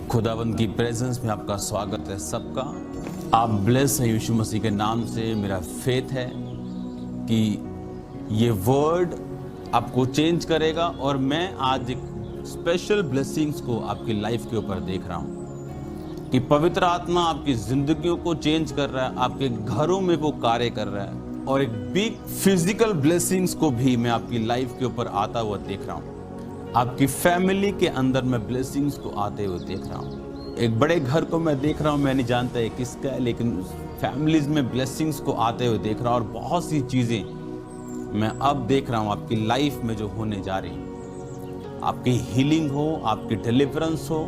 खुदावंद की प्रेजेंस में आपका स्वागत है सबका। आप ब्लेस हैं यीशु मसीह के नाम से। मेरा फेथ है कि ये वर्ड आपको चेंज करेगा और मैं आज एक स्पेशल ब्लेसिंग्स को आपकी लाइफ के ऊपर देख रहा हूँ कि पवित्र आत्मा आपकी जिंदगियों को चेंज कर रहा है, आपके घरों में वो कार्य कर रहा है और एक बिग फिजिकल ब्लेसिंग्स को भी मैं आपकी लाइफ के ऊपर आता हुआ देख रहा हूँ। आपकी फैमिली के अंदर मैं ब्लेसिंग्स को आते हुए देख रहा हूँ। एक बड़े घर को मैं देख रहा हूँ, मैं नहीं जानता है किसका है, लेकिन फैमिलीज में ब्लेसिंग्स को आते हुए देख रहा हूँ और बहुत सी चीज़ें मैं अब देख रहा हूँ आपकी लाइफ में जो होने जा रही हैं। आपकी हीलिंग हो, आपकी डिलीवरेंस हो,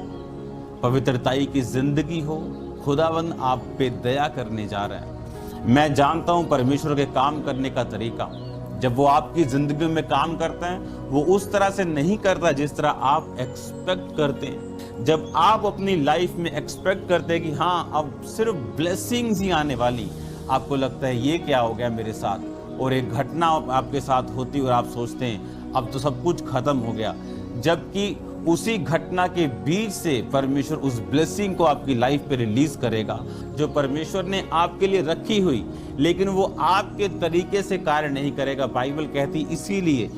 पवित्रताई की जिंदगी हो। खुदावंद आप पे दया करने जा रहा है। मैं जानता हूँ परमेश्वर के काम करने का तरीका। जब वो आपकी जिंदगी में काम करता है वो उस तरह से नहीं करता जिस तरह आप एक्सपेक्ट करते हैं। जब आप अपनी लाइफ में एक्सपेक्ट करते हैं कि हाँ अब सिर्फ ब्लेसिंग्स ही आने वाली, आपको लगता है ये क्या हो गया मेरे साथ, और एक घटना आपके साथ होती और आप सोचते हैं अब तो सब कुछ खत्म हो गया। जबकि उसी घटना के बीच से परमेश्वर उस ब्लेसिंग को आपकी लाइफ पे रिलीज करेगा जो परमेश्वर ने आपके लिए रखी हुई, लेकिन वो आपके तरीके से कार्य नहीं करेगा। बाइबल कहती इसीलिए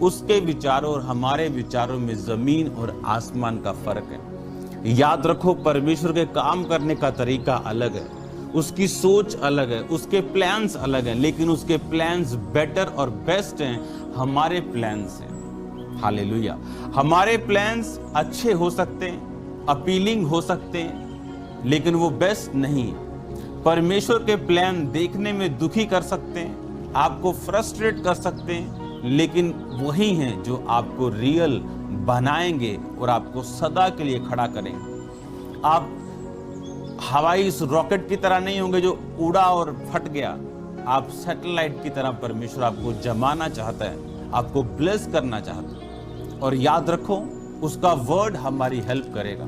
उसके विचारों और हमारे विचारों में जमीन और आसमान का फर्क है। याद रखो, परमेश्वर के काम करने का तरीका अलग है, उसकी सोच अलग है, उसके प्लान्स अलग हैं, लेकिन उसके प्लान्स बेटर और बेस्ट हैं हमारे प्लान्स हैं। हालेलुया। हमारे प्लान्स अच्छे हो सकते हैं, अपीलिंग हो सकते हैं, लेकिन वो बेस्ट नहीं है। परमेश्वर के प्लान देखने में दुखी कर सकते हैं, आपको फ्रस्ट्रेट कर सकते हैं, लेकिन वही हैं जो आपको रियल बनाएंगे और आपको सदा के लिए खड़ा करेंगे। आप हवाई इस रॉकेट की तरह नहीं होंगे जो उड़ा और फट गया। आप सैटेलाइट की तरह परमेश्वर आपको जमाना चाहता है, आपको ब्लेस करना चाहता है। और याद रखो, उसका वर्ड हमारी हेल्प करेगा।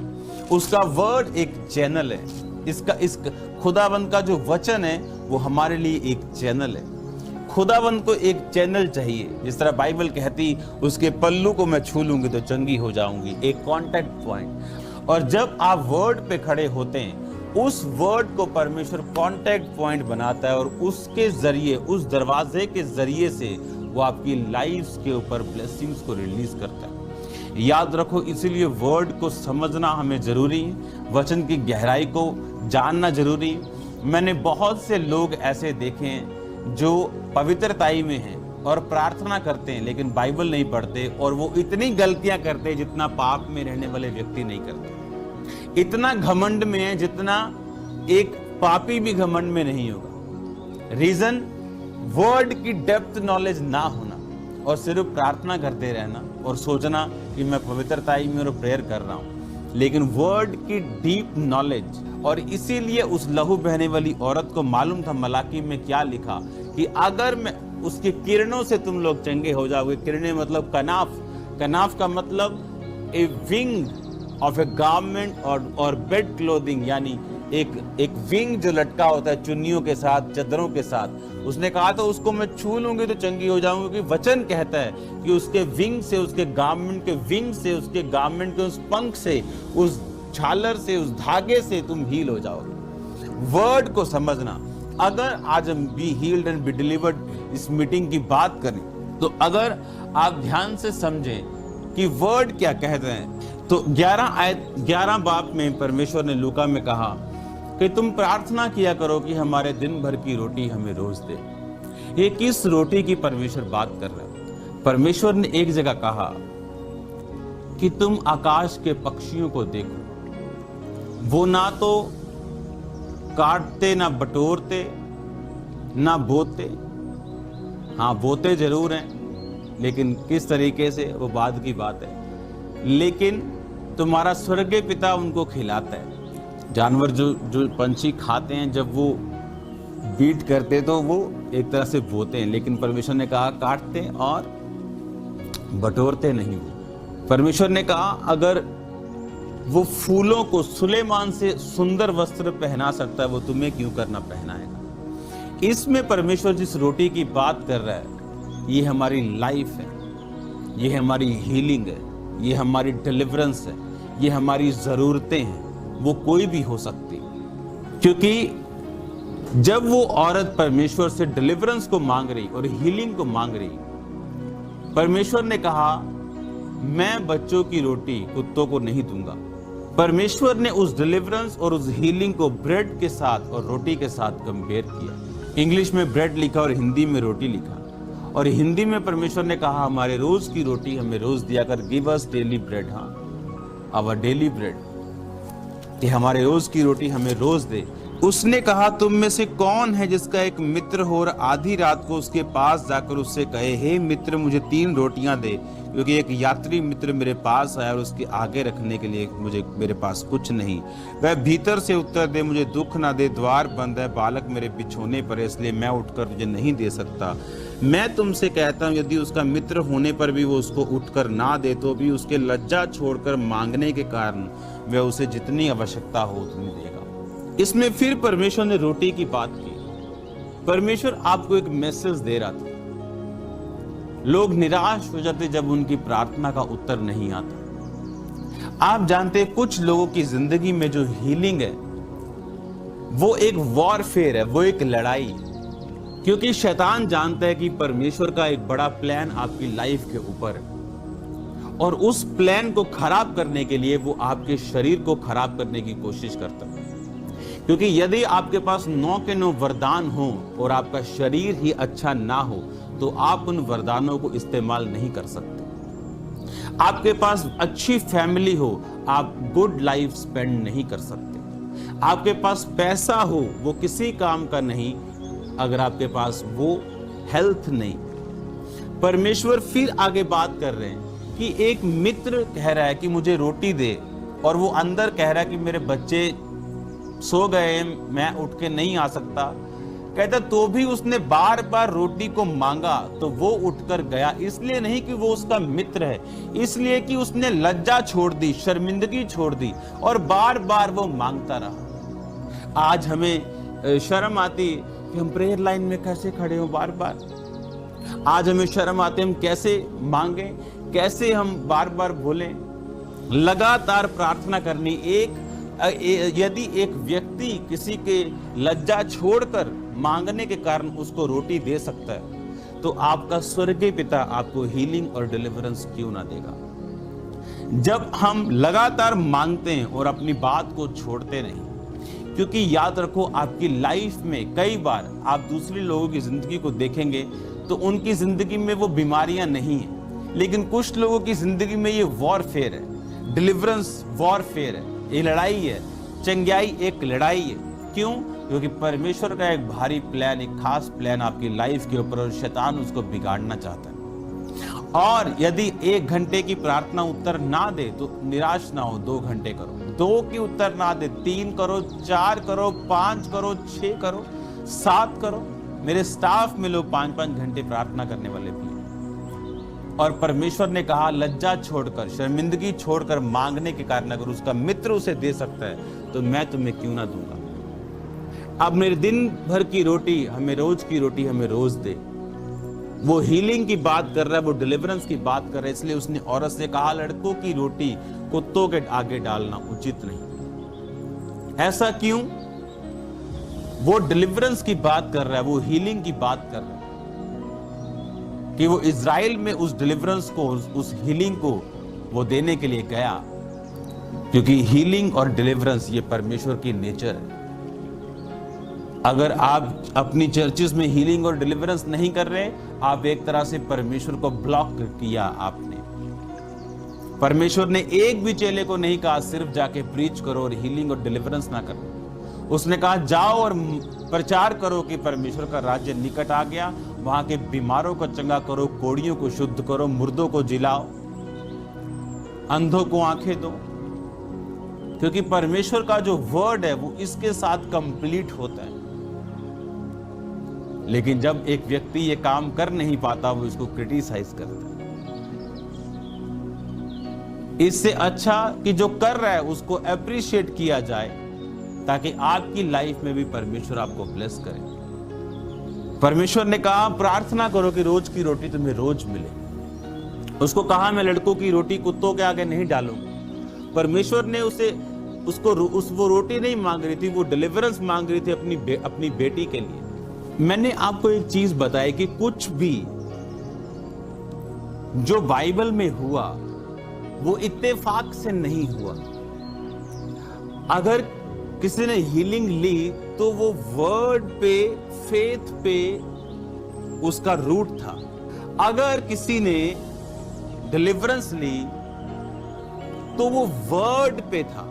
उसका वर्ड एक चैनल है। इस खुदावंद का जो वचन है वो हमारे लिए एक चैनल है। खुदावंद को एक चैनल चाहिए। जिस तरह बाइबल कहती उसके पल्लू को मैं छू लूंगी तो चंगी हो जाऊंगी, एक कांटेक्ट पॉइंट। और जब आप वर्ड पे खड़े होते हैं, उस वर्ड को परमेश्वर कांटेक्ट पॉइंट बनाता है और उसके जरिए, उस दरवाजे के जरिए से वो आपकी लाइफ के ऊपर ब्लेसिंग्स को रिलीज करता है। याद रखो, इसीलिए वर्ड को समझना हमें जरूरी है, वचन की गहराई को जानना जरूरी है। मैंने बहुत से लोग ऐसे देखे हैं जो पवित्रताई में हैं और प्रार्थना करते हैं लेकिन बाइबल नहीं पढ़ते, और वो इतनी गलतियां करते हैं जितना पाप में रहने वाले व्यक्ति नहीं करते। इतना घमंड में है जितना एक पापी भी घमंड में नहीं होगा। रीजन, वर्ड की डेप्थ नॉलेज ना होना और सिर्फ प्रार्थना करते रहना और सोचना कि मैं पवित्रताई में और प्रेयर कर रहा हूँ, लेकिन वर्ड की डीप नॉलेज। और इसीलिए उस लहू बहने वाली औरत को मालूम था मलाकी में क्या लिखा कि अगर मैं उसकी किरणों से तुम लोग चंगे हो जाओगे। किरणें मतलब कनाफ। कनाफ का मतलब A wing of A garment और बेड क्लोथिंग, यानी एक विंग जो लटका होता है चुन्नियों के साथ, चादरों के साथ। उसने कहा तो उसको मैं छू लूंगी तो चंगी हो जाऊंगी, क्योंकि वचन कहता है कि उसके विंग से, उसके गारमेंट के विंग से, उसके गारमेंट के उस पंख से, उस झालर से, उस धागे से तुम हील हो जाओगे। वर्ड को समझना। अगर आज हम be healed and be delivered इस मीटिंग की बात करें तो अगर आप ध्यान से समझें कि वर्ड क्या कहते हैं, तो 11 बाब में परमेश्वर ने लूका में कहा कि तुम प्रार्थना किया करो कि हमारे दिन भर की रोटी हमें रोज दे। ये किस रोटी की परमेश्वर बात कर रहे हैं? परमेश्वर ने एक जगह कहा कि तुम आकाश के पक्षियों को देखो, वो ना तो काटते, ना बटोरते, ना बोते। हाँ, बोते जरूर हैं, लेकिन किस तरीके से वो बाद की बात है। लेकिन तुम्हारा स्वर्गीय पिता उनको खिलाता है। जानवर जो पंछी खाते हैं, जब वो बीट करते तो वो एक तरह से बोते हैं, लेकिन परमेश्वर ने कहा काटते और बटोरते नहीं। परमेश्वर ने कहा अगर वो फूलों को सुलेमान से सुंदर वस्त्र पहना सकता है, वो तुम्हें क्यों करना पहनाएगा। इसमें परमेश्वर जिस रोटी की बात कर रहा है, ये हमारी लाइफ है, ये हमारी हीलिंग है, ये हमारी डिलीवरेंस है, ये हमारी ज़रूरतें हैं, वो कोई भी हो सकती। क्योंकि जब वो औरत परमेश्वर से डिलीवरेंस को मांग रही और हीलिंग को मांग रही, परमेश्वर ने कहा मैं बच्चों की रोटी कुत्तों को नहीं दूंगा। परमेश्वर ने उस डिलीवरेंस और उस हीलिंग को ब्रेड के साथ और रोटी के साथ कंपेयर किया। इंग्लिश में ब्रेड लिखा और हिंदी में रोटी लिखा, और हिंदी में परमेश्वर ने कहा हमारे रोज की रोटी हमें रोज दिया कर, गिव अस डेली ब्रेड, हाँ आवर डेली ब्रेड, कि हमारे रोज की रोटी हमें रोज दे। उसने कहा तुम में से कौन है जिसका एक मित्र हो और आधी रात को उसके पास जाकर उससे कहे हे मित्र मुझे 3 रोटियां दे, क्योंकि एक यात्री मित्र मेरे पास आया और उसके आगे रखने के लिए मेरे पास कुछ नहीं। वह भीतर से उत्तर दे मुझे दुख ना दे, द्वार बंद है, बालक मेरे बिछोने पर है, इसलिए मैं उठकर तुझे नहीं दे सकता। मैं तुमसे कहता हूँ यदि उसका मित्र होने पर भी वो उसको उठकर ना दे तो भी उसके लज्जा छोड़कर मांगने के कारण वह उसे जितनी आवश्यकता हो उतनी देगा। इसमें फिर परमेश्वर ने रोटी की बात की। परमेश्वर आपको एक मैसेज दे रहा था। लोग निराश हो जाते जब उनकी प्रार्थना का उत्तर नहीं आता। आप जानते हैं कुछ लोगों की जिंदगी में जो हीलिंग है वो एक वॉरफेयर है, वो एक लड़ाई है, क्योंकि शैतान जानता है कि परमेश्वर का एक बड़ा प्लान आपकी लाइफ के ऊपर है, और उस प्लान को खराब करने के लिए वो आपके शरीर को खराब करने की कोशिश करता है। क्योंकि यदि आपके पास 9 के 9 वरदान हो और आपका शरीर ही अच्छा ना हो तो आप उन वरदानों को इस्तेमाल नहीं कर सकते। आपके पास अच्छी फैमिली हो, आप गुड लाइफ स्पेंड नहीं कर सकते। आपके पास पैसा हो, वो किसी काम का नहीं अगर आपके पास वो हेल्थ नहीं। परमेश्वर फिर आगे बात कर रहे हैं कि एक मित्र कह रहा है कि मुझे रोटी दे, और वो अंदर कह रहा है कि मेरे बच्चे सो गए, मैं उठ के नहीं आ सकता। कहता तो भी उसने बार बार रोटी को मांगा तो वो उठकर गया, इसलिए नहीं कि वो उसका मित्र है, इसलिए कि उसने लज्जा छोड़ दी, शर्मिंदगी छोड़ दी और बार बार वो मांगता रहा। आज हमें शर्म आती कि हम प्रेयर लाइन में कैसे खड़े हो बार बार। आज हमें शर्म आती हम कैसे मांगे, कैसे हम बार बार बोलें। लगातार प्रार्थना करनी। यदि एक व्यक्ति किसी के लज्जा छोड़कर मांगने के कारण उसको रोटी दे सकता है तो आपका स्वर्गीय पिता आपको हीलिंग और डिलीवरेंस क्यों ना देगा। जब हम लगातार मांगते हैं और अपनी बात को छोड़ते नहीं, क्योंकि याद रखो आपकी लाइफ में कई बार आप दूसरे लोगों की जिंदगी को देखेंगे तो उनकी जिंदगी में वो बीमारियां नहीं है, लेकिन कुछ लोगों की जिंदगी में ये वॉरफेयर है, डिलीवरेंस वॉरफेयर है, ये लड़ाई है। चंगाई एक लड़ाई है। क्यों? क्योंकि परमेश्वर का एक भारी प्लान, एक खास प्लान आपकी लाइफ के ऊपर, और शैतान उसको बिगाड़ना चाहता है। और यदि 1 घंटे की प्रार्थना उत्तर ना दे तो निराश ना हो, 2 घंटे करो। 2 की उत्तर ना दे 3 करो, 4 करो, 5 करो, 6 करो, 7 करो। मेरे स्टाफ में लोग 5-5 घंटे प्रार्थना करने वाले भी हैं। और परमेश्वर ने कहा लज्जा छोड़कर, शर्मिंदगी छोड़कर मांगने के कारण अगर उसका मित्र उसे दे सकता है तो मैं तुम्हें क्यों ना दूंगा। अब मेरे दिन भर की रोटी हमें रोज की रोटी हमें रोज दे। वो हीलिंग की बात कर रहा है, वो डिलीवरेंस की बात कर रहा है, इसलिए उसने औरत से कहा लड़कों की रोटी कुत्तों के आगे डालना उचित नहीं। ऐसा क्यों? वो डिलीवरेंस की बात कर रहा है, वो हीलिंग की बात कर रहा है कि वो इज़राइल में उस डिलीवरेंस को, उस हीलिंग को वो देने के लिए गया, क्योंकि हीलिंग और डिलीवरेंस ये परमेश्वर की नेचर है। अगर आप अपनी चर्चेस में हीलिंग और डिलीवरेंस नहीं कर रहे, आप एक तरह से परमेश्वर को ब्लॉक किया आपने। परमेश्वर ने एक भी चेले को नहीं कहा सिर्फ जाके प्रीच करो और हीलिंग और डिलीवरेंस ना करो। उसने कहा जाओ और प्रचार करो कि परमेश्वर का राज्य निकट आ गया, वहां के बीमारों को चंगा करो, कोढ़ियों को शुद्ध करो, मुर्दों को जिलाओ, अंधों को आंखें दो। क्योंकि परमेश्वर का जो वर्ड है वो इसके साथ कंप्लीट होता है। लेकिन जब एक व्यक्ति ये काम कर नहीं पाता वो इसको क्रिटिसाइज करता है। इससे अच्छा कि जो कर रहा है उसको अप्रिशिएट किया जाए, ताकि आपकी लाइफ में भी परमेश्वर आपको ब्लेस करे। परमेश्वर ने कहा प्रार्थना करो कि रोज की रोटी तुम्हें रोज मिले। उसको कहा मैं लड़कों की रोटी कुत्तों के आगे नहीं डालूंगा। परमेश्वर ने वो रोटी नहीं मांग रही थी, वो डिलीवरेंस मांग रही थी अपनी बेटी के लिए। मैंने आपको एक चीज बताई कि कुछ भी जो बाइबल में हुआ वो इत्तेफाक से नहीं हुआ। अगर किसी ने हीलिंग ली तो वो वर्ड पे, फेथ पे उसका रूट था। अगर किसी ने डिलीवरेंस ली तो वो वर्ड पे था।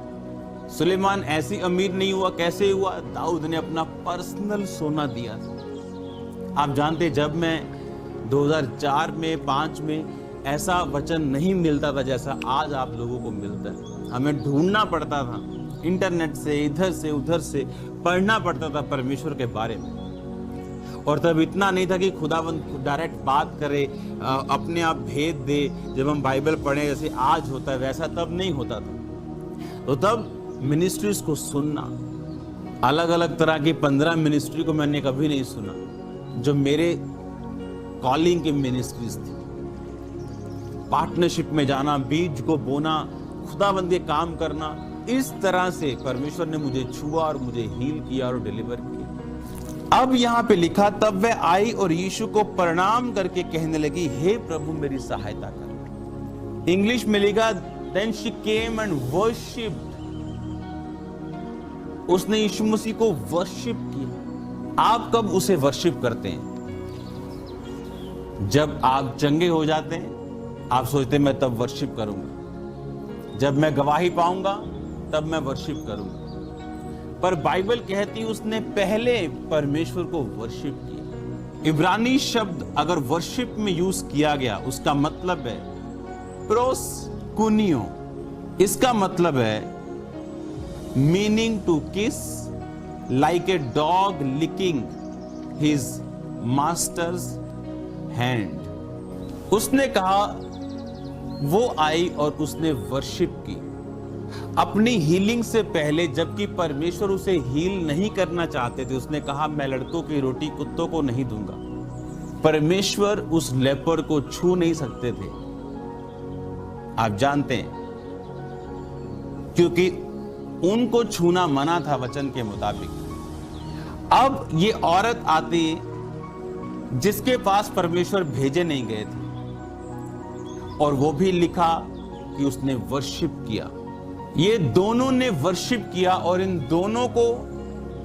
सुलेमान ऐसी अमीर नहीं हुआ, कैसे हुआ? दाऊद ने अपना पर्सनल सोना दिया था। आप जानते, जब मैं 2004 में 5 में ऐसा वचन नहीं मिलता था जैसा आज आप लोगों को मिलता है। हमें ढूंढना पड़ता था, इंटरनेट से इधर से उधर से पढ़ना पड़ता था परमेश्वर के बारे में। और तब इतना नहीं था कि खुदावंद डायरेक्ट बात करे, अपने आप भेद दे। जब हम बाइबल पढ़े जैसे आज होता है वैसा तब नहीं होता था। तो तब मिनिस्ट्रीज को सुनना, अलग अलग तरह की 15 मिनिस्ट्री को मैंने कभी नहीं सुना जो मेरे कॉलिंग की मिनिस्ट्रीज थी। पार्टनरशिप में जाना, बीज को बोना, खुदावंद के काम करना, इस तरह से परमेश्वर ने मुझे छुआ और मुझे हील किया और डिलीवर किया। अब यहाँ पे लिखा, तब वह आई और यीशु को प्रणाम करके कहने लगी, हे प्रभु मेरी सहायता कर। इंग्लिश में लिखा, then she came and worshipped. उसने यीशु मसीह को वर्शिप किया। आप कब उसे वर्शिप करते हैं? जब आप चंगे हो जाते हैं, आप सोचते हैं मैं तब वर्शिप करूंगा, जब मैं गवाही पाऊंगा तब मैं वर्शिप करूंगा। पर बाइबल कहती उसने पहले परमेश्वर को वर्शिप किया। इब्रानी शब्द अगर वर्शिप में यूज किया गया उसका मतलब है प्रोस्कुनियो। इसका मतलब है meaning to kiss, like a dog licking his master's hand. उसने कहा, वो आई और उसने वर्शिप की अपनी हीलिंग से पहले, जबकि परमेश्वर उसे हील नहीं करना चाहते थे। उसने कहा, मैं लड़कों की रोटी कुत्तों को नहीं दूंगा। परमेश्वर उस लेपर को छू नहीं सकते थे, आप जानते हैं, क्योंकि उनको छूना मना था वचन के मुताबिक। अब ये औरत आती जिसके पास परमेश्वर भेजे नहीं गए थे, और वो भी लिखा कि उसने वर्शिप किया। ये दोनों ने वर्शिप किया और इन दोनों को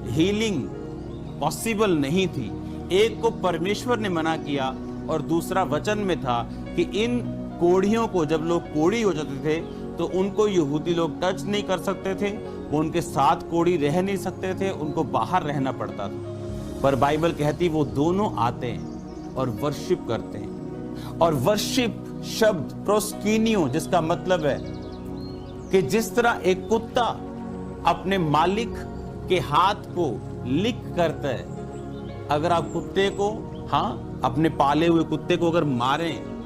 हीलिंग पॉसिबल नहीं थी। एक को परमेश्वर ने मना किया और दूसरा वचन में था कि इन कोढ़ियों को, जब लोग कोढ़ी हो जाते थे तो उनको यहूदी लोग टच नहीं कर सकते थे, वो उनके साथ कोढ़ी रह नहीं सकते थे, उनको बाहर रहना पड़ता था। पर बाइबल कहती वो दोनों आते हैं और वर्शिप करते हैं। और वर्शिप शब्द प्रोस्किनियो, जिसका मतलब है कि जिस तरह एक कुत्ता अपने मालिक के हाथ को लिक करता है, अगर आप कुत्ते को, अपने पाले हुए कुत्ते को अगर मारें,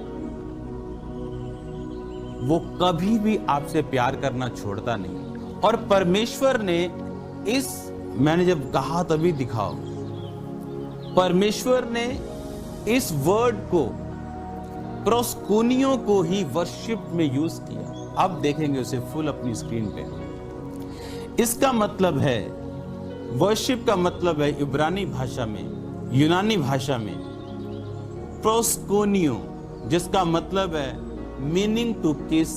वो कभी भी आपसे प्यार करना छोड़ता नहीं। और परमेश्वर ने मैंने जब कहा तभी दिखाओ, परमेश्वर ने इस वर्ड को, प्रोस्कुनियो को ही वर्शिप में यूज किया। अब देखेंगे उसे फुल अपनी स्क्रीन पे। इसका मतलब है, वर्शिप का मतलब है इब्रानी भाषा में, यूनानी भाषा में प्रोस्कुनियो, जिसका मतलब है meaning to kiss,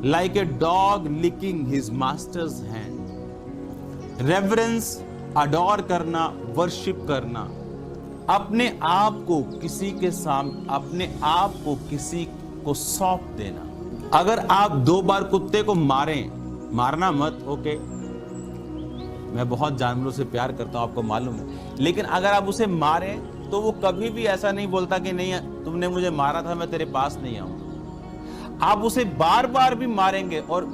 like a dog licking his master's hand. Reverence, adore करना, वर्शिप करना, अपने आप को किसी के सामने, अपने आप को किसी को सौंप देना। अगर आप 2 बार कुत्ते को मारना मत, ओके, मैं बहुत जानवरों से प्यार करता हूं, आपको मालूम है, लेकिन अगर आप उसे मारें तो वो कभी भी ऐसा नहीं बोलता कि नहीं तुमने मुझे मारा था, मैं तेरे पास नहीं आऊंगा। आप उसे बार बार भी मारेंगे और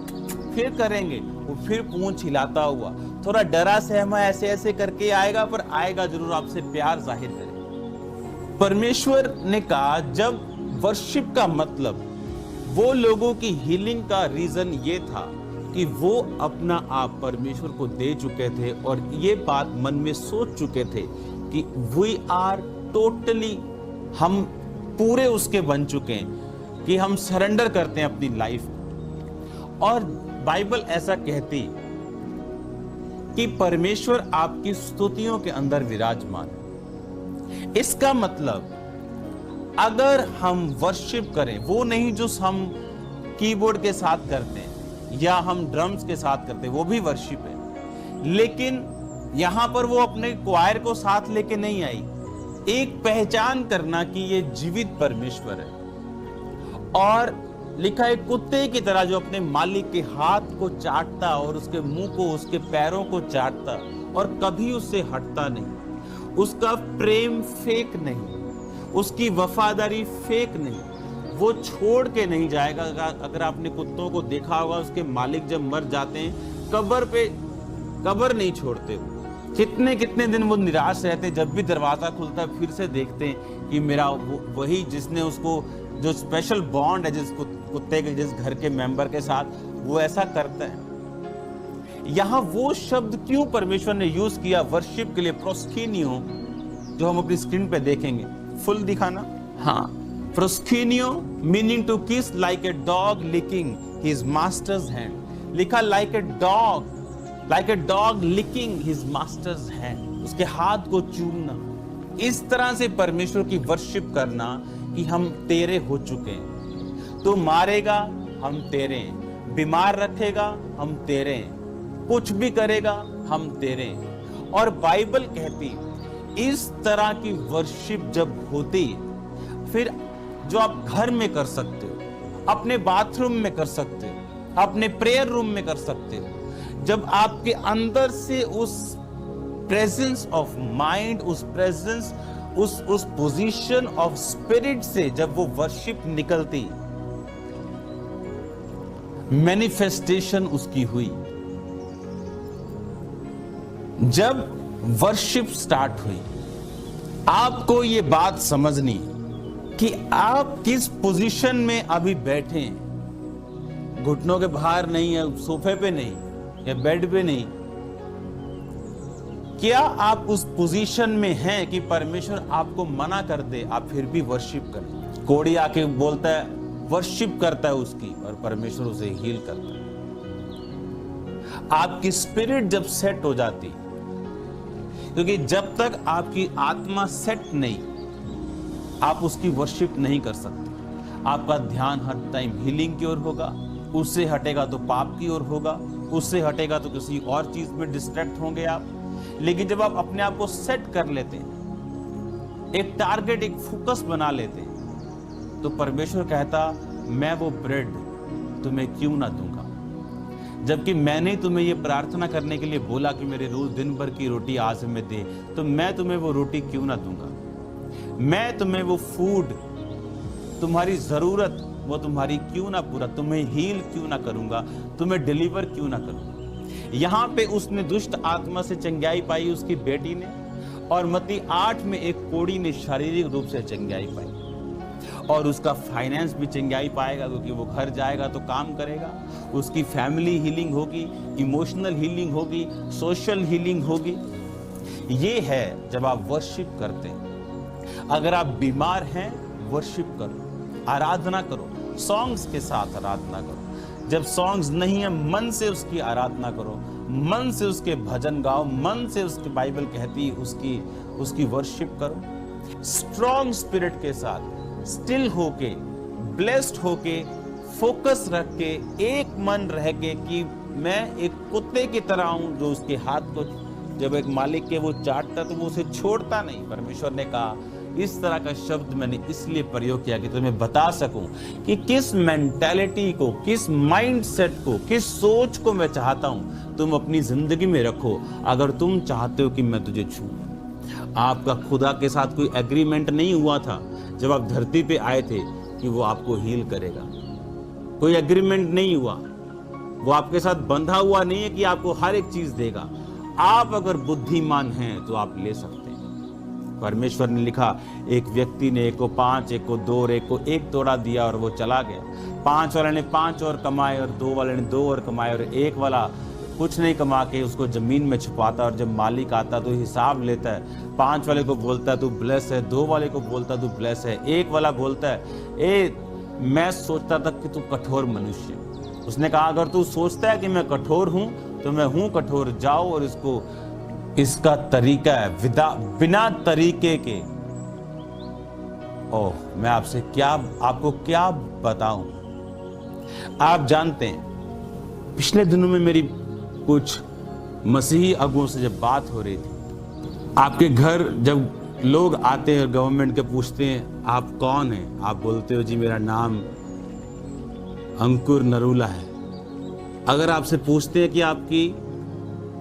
फिर करेंगे, वो फिर पूंछ हिलाता हुआ, थोड़ा डरा सहमा ऐसे ऐसे करके आएगा, पर आएगा जरूर, आपसे प्यार जाहिर करेगा। परमेश्वर ने कहा, जब वर्शिप का मतलब, वो लोगों की हीलिंग का रीजन ये था कि वो अपना आप परमेश्वर को दे चुके थे और ये बात मन में सोच चुके थे कि वी आर टोटली, हम पूरे उसके बन चुके हैं कि हम सरेंडर करते हैं अपनी लाइफ। और बाइबल ऐसा कहती कि परमेश्वर आपकी स्तुतियों के अंदर विराजमान है। इसका मतलब अगर हम वर्शिप करें, वो नहीं जो हम कीबोर्ड के साथ करते हैं या हम ड्रम्स के साथ करते हैं, वो भी वर्शिप है, लेकिन यहां पर वो अपने क्वायर को साथ लेके नहीं आई। एक पहचान करना कि ये जीवित परमेश्वर है, और लिखा है कुत्ते की तरह जो अपने मालिक के हाथ को चाटता और उसके मुंह को, उसके पैरों को चाटता और कभी उससे हटता नहीं। उसका प्रेम फेक नहीं, उसकी वफादारी फेक नहीं, वो छोड़ के नहीं जाएगा। अगर आपने कुत्तों को देखा होगा, उसके मालिक जब मर जाते हैं कब्र नहीं छोड़ते वो। कितने कितने दिन वो निराश रहते, जब भी दरवाजा खुलता है फिर से देखते हैं कि मेरा वही जिसने उसको, जो स्पेशल बॉन्ड है जिस कुत्ते के, जिस घर के मेंबर के साथ, वो ऐसा करता है। यहां वो शब्द क्यों परमेश्वर ने यूज किया वर्शिप के लिए, प्रोस्किनियो, जो हम अपनी स्क्रीन पे देखेंगे। फुल दिखाना, हाँ। प्रोस्किनियो meaning to kiss like a dog licking his master's hand. लिखा like a dog licking his master's hand, उसके हाथ को चूमना। इस तरह से परमेश्वर की वर्शिप करना कि हम तेरे हो चुके हैं। तो मारेगा, हम तेरे हैं। बीमार रखेगा, हम तेरे हैं। कुछ भी करेगा, हम तेरे हैं। और बाइबल कहती इस तरह की वर्शिप जब होती, फिर जो आप घर में कर सकते हो, अपने बाथरूम में कर सकते हो, अपने प्रेयर रूम में कर सकते हो, जब आपके अंदर से उस प्रेजेंस ऑफ माइंड, उस प्रेजेंस, उस पोजीशन ऑफ स्पिरिट से जब वो वर्शिप निकलती, मैनिफेस्टेशन उसकी हुई। जब वर्शिप स्टार्ट हुई, आपको ये बात समझनी कि आप किस पोजीशन में अभी बैठे हैं। घुटनों के बाहर नहीं है, सोफे पे नहीं या बेड पे नहीं। क्या आप उस पोजीशन में हैं कि परमेश्वर आपको मना कर दे, आप फिर भी वर्शिप करें। कोड़ी आके बोलता है, वर्शिप करता है उसकी, और परमेश्वर उसे हील करता है। आपकी स्पिरिट जब सेट हो जाती, क्योंकि जब तक आपकी आत्मा सेट नहीं, आप उसकी वर्शिप नहीं कर सकते। आपका ध्यान हर टाइम हीलिंग की ओर होगा, उससे हटेगा तो पाप की ओर होगा, उससे हटेगा तो किसी और चीज में डिस्ट्रैक्ट होंगे आप। लेकिन जब आप अपने आप को सेट कर लेते हैं, एक टारगेट, एक फोकस बना लेते हैं, तो परमेश्वर कहता, मैं वो ब्रेड तुम्हें क्यों ना दूंगा। जबकि मैंने तुम्हें ये प्रार्थना करने के लिए बोला कि मेरे रोज दिन भर की रोटी आज हमें दे, तो मैं तुम्हें वो रोटी क्यों ना दूंगा। मैं तुम्हें वो फूड, तुम्हारी जरूरत, वो तुम्हारी क्यों ना पूरा, तुम्हें हील क्यों ना करूंगा, तुम्हें डिलीवर क्यों ना करूंगा। यहां पे उसने दुष्ट आत्मा से चंगाई पाई, उसकी बेटी ने, और मत्ती 8 में एक कोढ़ी ने शारीरिक रूप से चंगाई पाई, और उसका फाइनेंस भी चंगाई पाएगा, क्योंकि वो घर जाएगा तो काम करेगा। उसकी फैमिली हीलिंग होगी, इमोशनल हीलिंग होगी, सोशल हीलिंग होगी। ये है जब आप वर्शिप करते हैं। अगर आप बीमार हैं, वर्शिप करो, आराधना करो, सॉन्ग्स के साथ आराधना करो। जब सॉन्ग्स नहीं है, मन से उसकी आराधना करो, मन से उसके भजन गाओ, मन से उसकी, बाइबल कहती उसकी वर्शिप करो। स्ट्रॉन्ग स्पिरिट के साथ, स्टिल होके, ब्लेस्ड होके, फोकस रख के, एक मन रह के कि मैं एक कुत्ते की तरह हूं, जो उसके हाथ को जब एक मालिक के वो चाटता तो वो उसे छोड़ता नहीं। परमेश्वर ने कहा, इस तरह का शब्द मैंने इसलिए प्रयोग किया कि तुम्हें बता सकूं कि किस मेंटालिटी को, किस माइंडसेट को, किस सोच को मैं चाहता हूं तुम अपनी जिंदगी में रखो। अगर तुम चाहते हो कि मैं तुझे छू। आपका खुदा के साथ कोई एग्रीमेंट नहीं हुआ था जब आप धरती पे आए थे कि वो आपको हील करेगा। कोई एग्रीमेंट नहीं हुआ, वो आपके साथ बंधा हुआ नहीं है कि आपको हर एक चीज देगा। आप अगर बुद्धिमान हैं तो आप ले सकते हैं। परमेश्वर ने लिखा, एक व्यक्ति ने 1 को 5, 1 को 2 और 1 को 1 तोड़ा दिया और वो चला गया। 5 वाले ने 5 और कमाए और 2 वाले ने 2 और कमाए, और 1 वाला कुछ नहीं कमा के उसको जमीन में छुपाता, और जब मालिक आता तो हिसाब लेता है। 5 वाले को बोलता है तू ब्लेस है, 2 वाले को बोलता है तू ब्लेस है, 1 वाला बोलता है, मैं सोचता था कि तू कठोर मनुष्य। उसने कहा अगर तू सोचता है कि मैं कठोर हूं तो मैं हूं कठोर, जाओ और इसका तरीका है बिना तरीके के। ओह, मैं आपको क्या बताऊं। आप जानते हैं पिछले दिनों में मेरी कुछ मसीही अगुओं से जब बात हो रही थी, आपके घर जब लोग आते हैं गवर्नमेंट के पूछते हैं आप कौन हैं, आप बोलते हो जी मेरा नाम अंकुर नरूला है। अगर आपसे पूछते हैं कि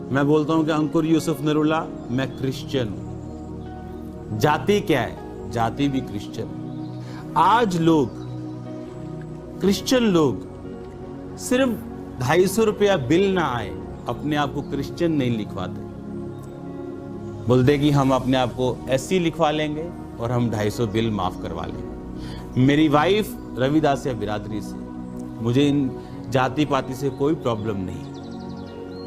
मैं बोलता हूं कि अंकुर यूसुफ नरूला, मैं क्रिश्चियन हूं। जाति क्या है? जाति भी क्रिश्चियन। आज क्रिश्चियन लोग सिर्फ 250 रुपया बिल ना आए अपने आप को क्रिश्चियन नहीं लिखवाते, बोलते कि हम अपने आप को एससी लिखवा लेंगे और हम 250 बिल माफ करवा लेंगे। मेरी वाइफ रविदासिया बिरादरी से, मुझे इन जाति पाति से कोई प्रॉब्लम नहीं।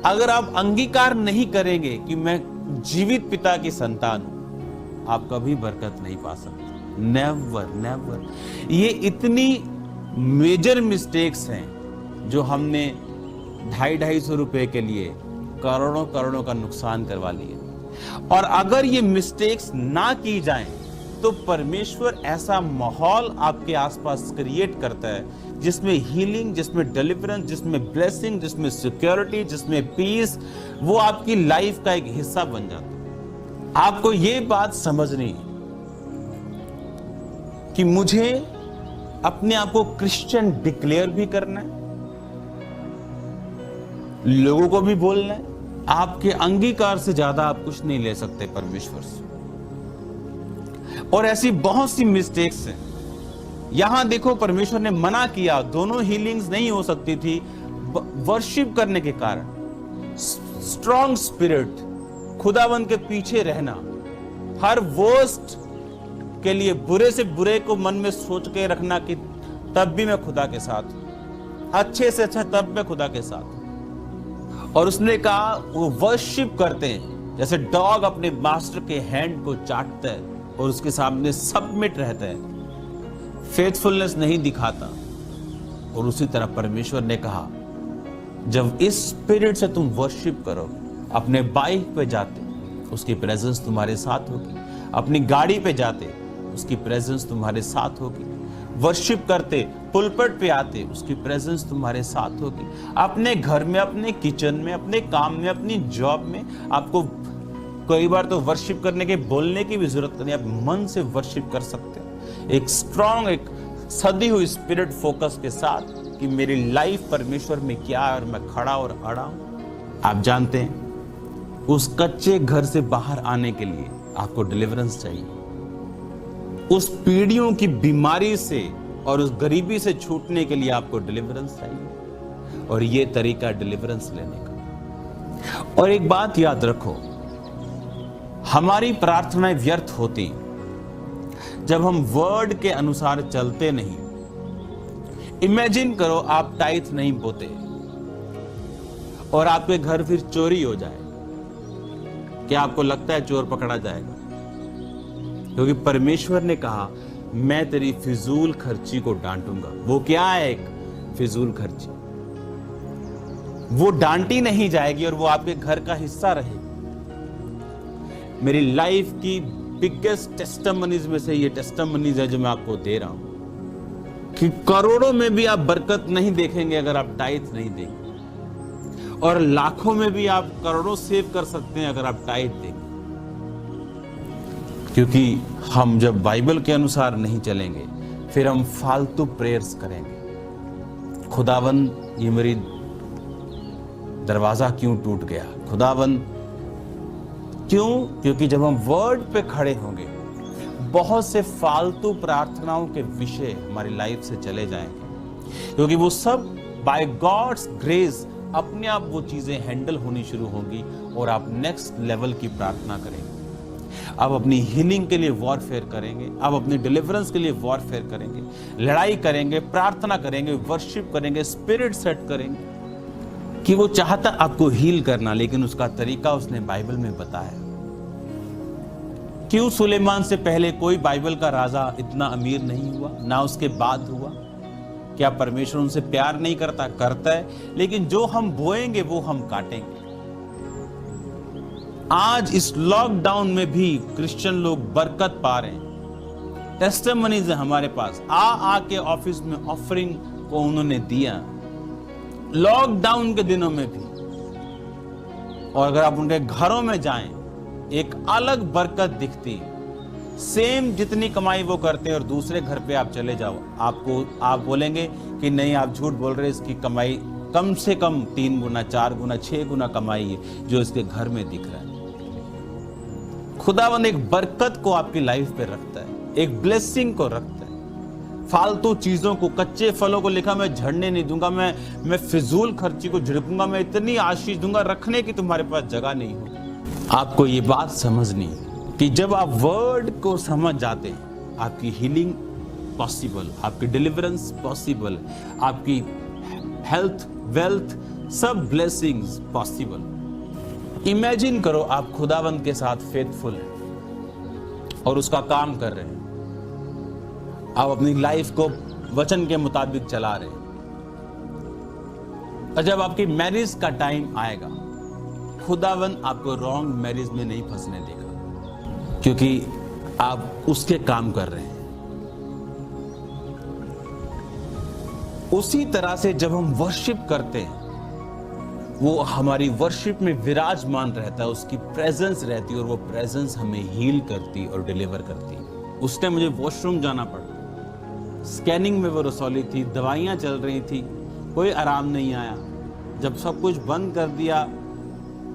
अगर आप अंगीकार नहीं करेंगे कि मैं जीवित पिता की संतान हूं, आप कभी बरकत नहीं पा सकते। Never never. ये इतनी मेजर मिस्टेक्स हैं जो हमने 250 रुपए के लिए करोड़ों करोड़ों का नुकसान करवा लिया। और अगर ये मिस्टेक्स ना की जाएं तो परमेश्वर ऐसा माहौल आपके आसपास क्रिएट करता है जिसमें हीलिंग, जिसमें डिलीवरेंस, जिसमें ब्लेसिंग, जिसमें सिक्योरिटी, जिसमें पीस, वो आपकी लाइफ का एक हिस्सा बन जाता है। आपको ये बात समझनी है कि मुझे अपने आप को क्रिश्चियन डिक्लेयर भी करना है, लोगों को भी बोलना है। आपके अंगीकार से ज्यादा आप कुछ नहीं ले सकते परमेश्वर से। और ऐसी बहुत सी मिस्टेक्स हैं। यहां देखो परमेश्वर ने मना किया, दोनों हीलिंग्स नहीं हो सकती थी वर्शिप करने के कारण। स्ट्रॉन्ग स्पिरिट, खुदावंद के पीछे रहना, हर वर्स्ट के लिए बुरे से बुरे को मन में सोच के रखना कि तब भी मैं खुदा के साथ हूं, अच्छे से अच्छा तब मैं खुदा के साथ हूं। और उसने कहा वो वर्शिप करते हैं जैसे डॉग अपने मास्टर के हैंड को चाटता है और उसके सामने सबमिट रहता है, फेथफुलनेस नहीं दिखाता। और उसी तरह परमेश्वर ने कहा जब इस स्पिरिट से तुम वर्शिप करो, अपने बाइक पे जाते उसकी प्रेजेंस तुम्हारे साथ होगी, अपनी गाड़ी पे जाते उसकी प्रेजेंस तुम्हारे साथ होगी, वर्शिप करते पुलपट पे आते उसकी प्रेजेंस तुम्हारे साथ होगी, अपने घर में, अपने किचन में, अपने काम में, अपनी जॉब में। आपको कई बार तो वर्शिप करने के बोलने की भी जरूरत नहीं, आप मन से वर्शिप कर सकते हैं एक स्ट्रॉन्ग, एक सदी हुई स्पिरिट फोकस के साथ कि मेरी लाइफ परमेश्वर में क्या है और मैं खड़ा और अड़ा हूं। आप जानते हैं उस कच्चे घर से बाहर आने के लिए आपको डिलीवरेंस चाहिए, उस पीढ़ियों की बीमारी से और उस गरीबी से छूटने के लिए आपको डिलीवरेंस चाहिए। और ये तरीका डिलीवरेंस लेने का। और एक बात याद रखो, हमारी प्रार्थनाएं व्यर्थ होती जब हम वर्ड के अनुसार चलते नहीं। इमेजिन करो आप टाइथ नहीं बोते और आपके घर फिर चोरी हो जाए, क्या आपको लगता है चोर पकड़ा जाएगा? क्योंकि परमेश्वर ने कहा मैं तेरी फिजूल खर्ची को डांटूंगा। वो क्या है? एक फिजूल खर्ची, वो डांटी नहीं जाएगी और वो आपके घर का हिस्सा रहेगी। मेरी लाइफ की बिगेस्ट टेस्टिमनीज में से ये टेस्टिमनीज है जो मैं आपको दे रहा हूं कि करोड़ों में भी आप बरकत नहीं देखेंगे अगर आप टाइथ नहीं देंगे, और लाखों में भी आप करोड़ों सेव कर सकते हैं अगर आप टाइथ देंगे। क्योंकि हम जब बाइबल के अनुसार नहीं चलेंगे फिर हम फालतू प्रेयर्स करेंगे। खुदावंद ये मेरी दरवाजा क्यों टूट गया, खुदावंद क्यों? क्योंकि जब हम वर्ड पे खड़े होंगे बहुत से फालतू प्रार्थनाओं के विषय हमारी लाइफ से चले जाएंगे, क्योंकि वो सब बाय गॉड्स ग्रेस अपने आप वो चीजें हैंडल होनी शुरू होंगी और आप नेक्स्ट लेवल की प्रार्थना करेंगे। आप अपनी हीलिंग के लिए वॉरफेयर करेंगे, आप अपनी डिलीवरेंस के लिए वॉरफेयर करेंगे, लड़ाई करेंगे, प्रार्थना करेंगे, वर्शिप करेंगे, स्पिरिट सेट करेंगे। कि वो चाहता आपको हील करना, लेकिन उसका तरीका उसने बाइबल में बताया। क्यों सुलेमान से पहले कोई बाइबल का राजा इतना अमीर नहीं हुआ, ना उसके बाद हुआ? क्या परमेश्वर उनसे प्यार नहीं करता? करता है, लेकिन जो हम बोएंगे वो हम काटेंगे। आज इस लॉकडाउन में भी क्रिश्चियन लोग बरकत पा रहे हैं। टेस्टिमनीज है हमारे पास, आके ऑफिस में ऑफरिंग को उन्होंने दिया लॉकडाउन के दिनों में भी। और अगर आप उनके घरों में जाएं, एक अलग बरकत दिखती है। सेम जितनी कमाई वो करते हैं और दूसरे घर पे आप चले जाओ, आप बोलेंगे कि नहीं, आप झूठ बोल रहे हैं, इसकी कमाई कम से कम 3 गुना, 4 गुना, 6 गुना कमाई है जो इसके घर में दिख रहा है। खुदावंद एक बरकत को आपकी लाइफ पे रखता है, एक ब्लेसिंग को रखता है। फालतू चीजों को, कच्चे फलों को लिखा मैं झड़ने नहीं दूंगा, मैं फिजूल खर्ची को झिड़कूंगा, मैं इतनी आशीष दूंगा रखने की तुम्हारे पास जगह नहीं हो। आपको ये बात समझनी है कि जब आप वर्ड को समझ जाते हैं, आपकी हीलिंग पॉसिबल, आपकी डिलीवरेंस पॉसिबल, आपकी हेल्थ, वेल्थ, सब ब्लेसिंग्स पॉसिबल। इमेजिन करो आप खुदावंद के साथ फेथफुल हैं और उसका काम कर रहे हैं। आप अपनी लाइफ को वचन के मुताबिक चला रहे हैं। और जब आपकी मैरिज का टाइम आएगा, खुदावंद आपको रॉन्ग मैरिज में नहीं फंसने देगा, क्योंकि आप उसके काम कर रहे हैं। उसी तरह से जब हम वर्शिप करते हैं, वो हमारी वर्शिप में विराजमान रहता है, उसकी प्रेजेंस रहती है और वो प्रेजेंस हमें हील करती और डिलीवर करती है। उस टाइम मुझे वॉशरूम जाना पड़ा, स्कैनिंग में वो रसौली थी, दवाइयाँ चल रही थी, कोई आराम नहीं आया। जब सब कुछ बंद कर दिया,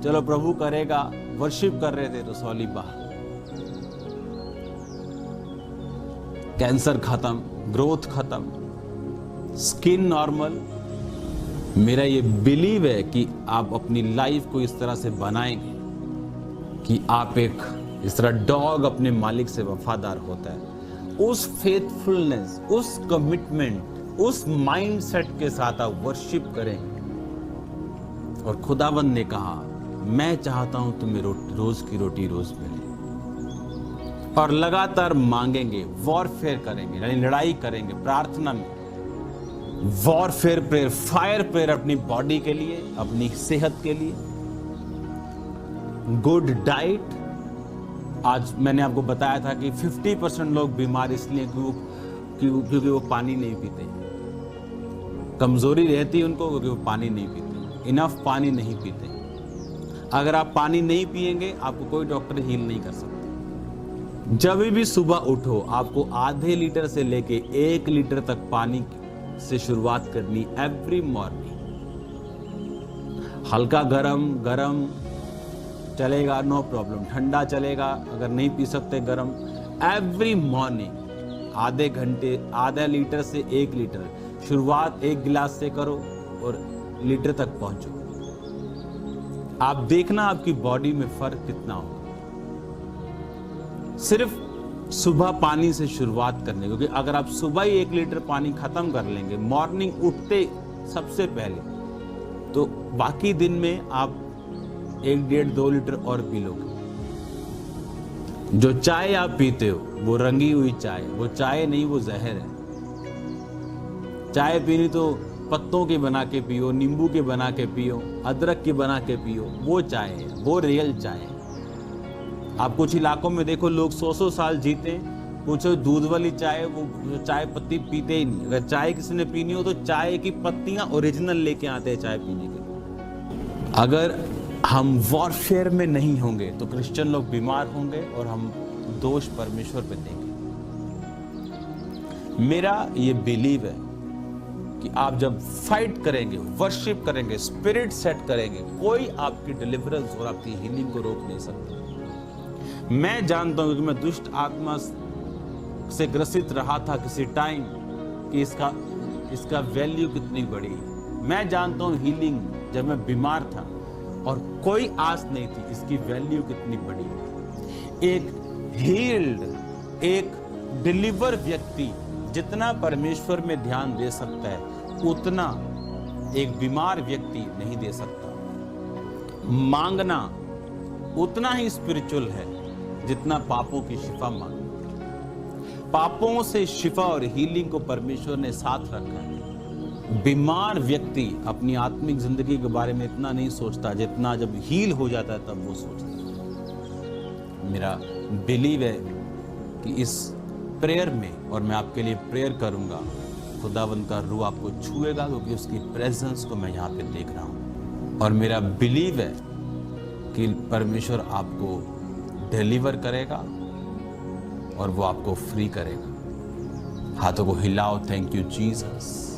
चलो प्रभु करेगा, वर्शिप कर रहे थे, रसौली बाहर, कैंसर खत्म, ग्रोथ खत्म, स्किन नॉर्मल। मेरा ये बिलीव है कि आप अपनी लाइफ को इस तरह से बनाएंगे कि आप एक इस तरह डॉग अपने मालिक से वफादार होता है। उस फेथफुलनेस, उस कमिटमेंट, उस माइंडसेट के साथ आप वर्शिप करेंगे। और खुदावंद ने कहा, मैं चाहता हूं तुम्हें रोज की रोटी रोज मिले। और लगातार मांगेंगे, वॉरफेयर करेंगे, यानी लड़ाई करेंगे प्रार्थना में। वॉरफेयर प्रेयर, फायर प्रेयर अपनी बॉडी के लिए, अपनी सेहत के लिए। गुड डाइट, आज मैंने आपको बताया था कि 50% लोग बीमार इसलिए क्योंकि वो पानी नहीं पीते। कमजोरी रहती है उनको क्योंकि वो पानी नहीं पीते, इनफ पानी नहीं पीते। अगर आप पानी नहीं पिएंगे, आपको कोई डॉक्टर हील नहीं कर सकता। जब भी सुबह उठो, आपको आधे लीटर से लेके 1 लीटर तक पानी से शुरुआत करनी एवरी मॉर्निंग। हल्का गरम चलेगा, नो प्रॉब्लम, ठंडा चलेगा, अगर नहीं पी सकते गरम। एवरी मॉर्निंग आधे घंटे, आधा लीटर से 1 लीटर, शुरुआत 1 गिलास से करो और लीटर तक पहुंचो। आप देखना आपकी बॉडी में फर्क कितना होगा सिर्फ सुबह पानी से शुरुआत करने। क्योंकि अगर आप सुबह ही 1 लीटर पानी खत्म कर लेंगे मॉर्निंग उठते सबसे पहले, तो बाकी दिन में आप 1, 1.5, 2 लीटर और पी लोगे। जो चाय आप पीते हो वो रंगी हुई चाय, वो चाय नहीं, वो जहर है। चाय पीनी तो पत्तों की बना के पियो, नींबू के बना के पियो, अदरक की बना के पियो, वो चाय है, वो रियल चाय है। आप कुछ इलाकों में देखो, लोग 100-100 साल जीते, पूछो दूध वाली चाय, वो चाय पत्ती पीते ही नहीं। अगर चाय किसी ने पीनी हो तो चाय की पत्तियां ओरिजिनल लेके आते हैं चाय पीने के लिए। अगर हम वॉरफेयर में नहीं होंगे तो क्रिश्चियन लोग बीमार होंगे और हम दोष परमेश्वर पे देंगे। मेरा ये बिलीव है कि आप जब फाइट करेंगे, वर्शिप करेंगे, स्पिरिट सेट करेंगे, कोई आपकी डिलीवरेंस और आपकी हीलिंग को रोक नहीं सकता। मैं जानता हूं कि मैं दुष्ट आत्मा से ग्रसित रहा था किसी टाइम, कि इसका वैल्यू कितनी बड़ी है। मैं जानता हूं हीलिंग, जब मैं बीमार था और कोई आस नहीं थी, इसकी वैल्यू कितनी बड़ी है। एक हील्ड, एक डिलीवर व्यक्ति जितना परमेश्वर में ध्यान दे सकता है, उतना एक बीमार व्यक्ति नहीं दे सकता। मांगना उतना ही स्पिरिचुअल है जितना पापों की शिफा मांगना। पापों से शिफा और हीलिंग को परमेश्वर ने साथ रखा है। बीमार व्यक्ति अपनी आत्मिक जिंदगी के बारे में इतना नहीं सोचता जितना जब हील हो जाता है तब वो सोचता है। मेरा बिलीव है कि इस प्रेयर में, और मैं आपके लिए प्रेयर करूंगा, खुदावंद का रूह आपको छुएगा, क्योंकि उसकी प्रेजेंस को मैं यहाँ पे देख रहा हूँ। और मेरा बिलीव है कि परमेश्वर आपको डिलीवर करेगा और वो आपको फ्री करेगा। हाथों को हिलाओ, थैंक यू जीसस।